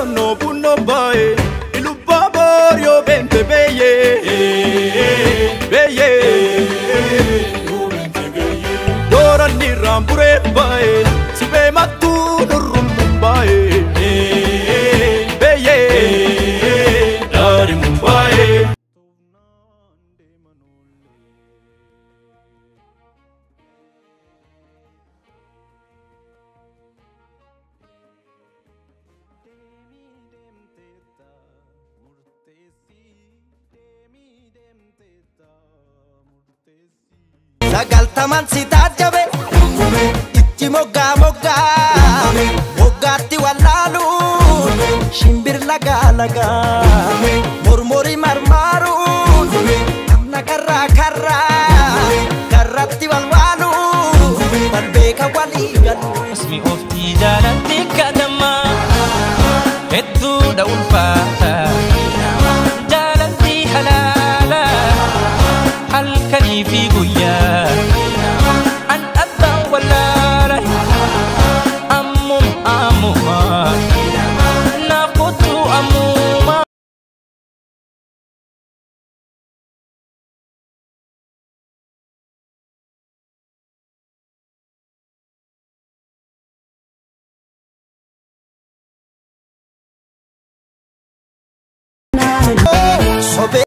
no bunno bae ilu baborio bente beye beye dora ni rambure bae sibe matu nurum bae beye dari mumbai Sagaltaman sita jabe itti mogga moggatti wallalu shimbir laga murmuri marmaru amna karratti walwalu balbeka waligalu اسمي أفتي جالتي كدما هدو دول فاتا جالتي حلالا حلكني في قويا أن أبدا ولا ري أموما ناقض أموما sobe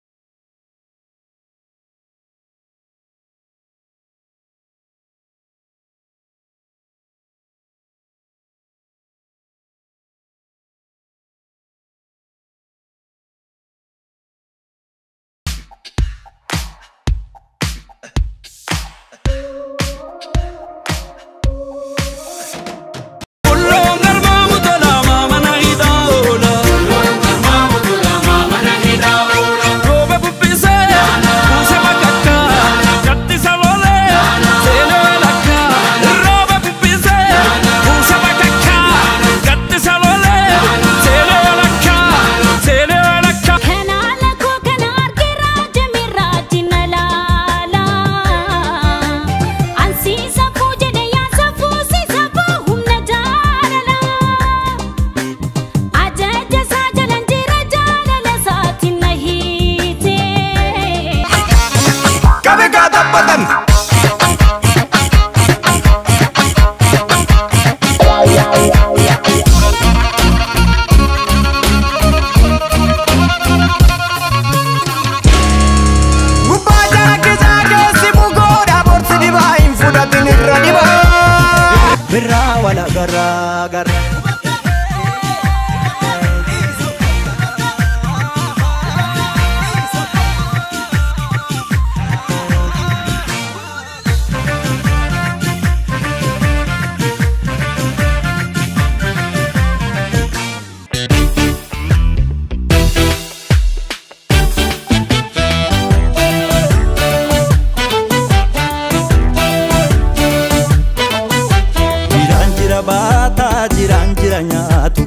wala gara bata jirang nyatu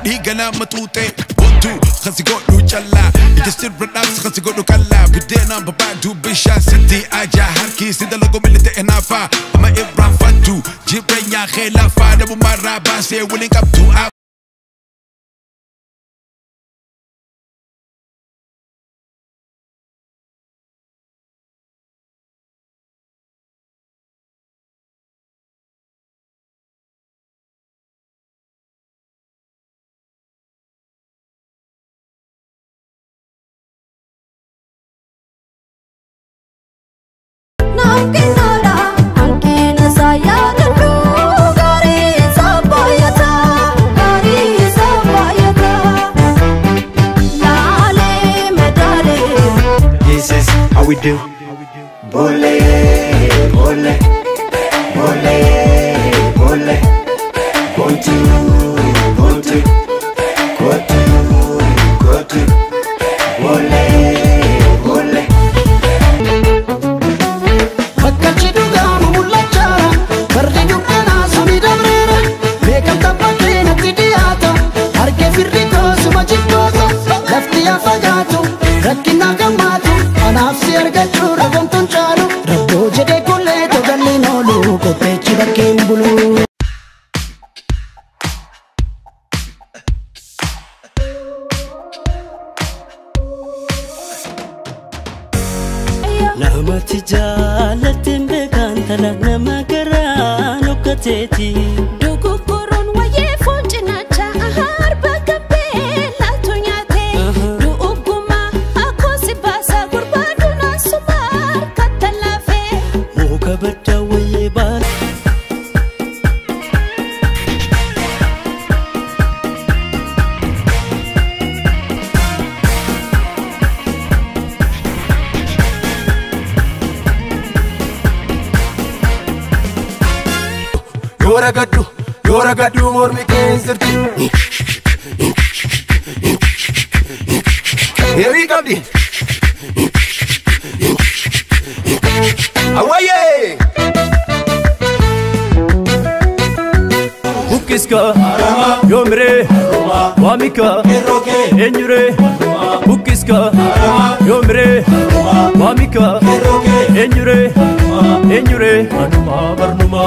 Igana matute Wantu Khasigo nu challa Ikistir relax khasigo nu kalla Bidena babadu Bisha Siti Aja Harki Sida logo milite enafa Ama Ibra Fatu jireenya kee lafaa namumarraa baasee waliin qabdu we do. Bole, bole, bole, bole, bontu, bontu, kotu, kotu, bole, bole. Fakkachi duga mulacha, barri dukana suni dabrera, bekam tapate nati diata, harke firriko sumajikoto, lafti afagato, rakina gamatu. Nafsi argachuu rabamtuun caalu rabboo jedhee kullee togalliin oolu qopheechi bakkeen bulu. Namatti jaalatteen beekan tala nama garaa nukkateeti. Dogoggoron wayyee foon cinaacha harba gabbee laaltu nyaate. Du'ugguma akkoo si baasa gurbaaduna sumaar kattalaafe. Muka baddaa wayyee baala. Yora gaddu mormi keensirti. Heri qabdi. Awaye. Bukiska yomre wamika enyure Bukiska yomre wamika enyure Anuma barnuma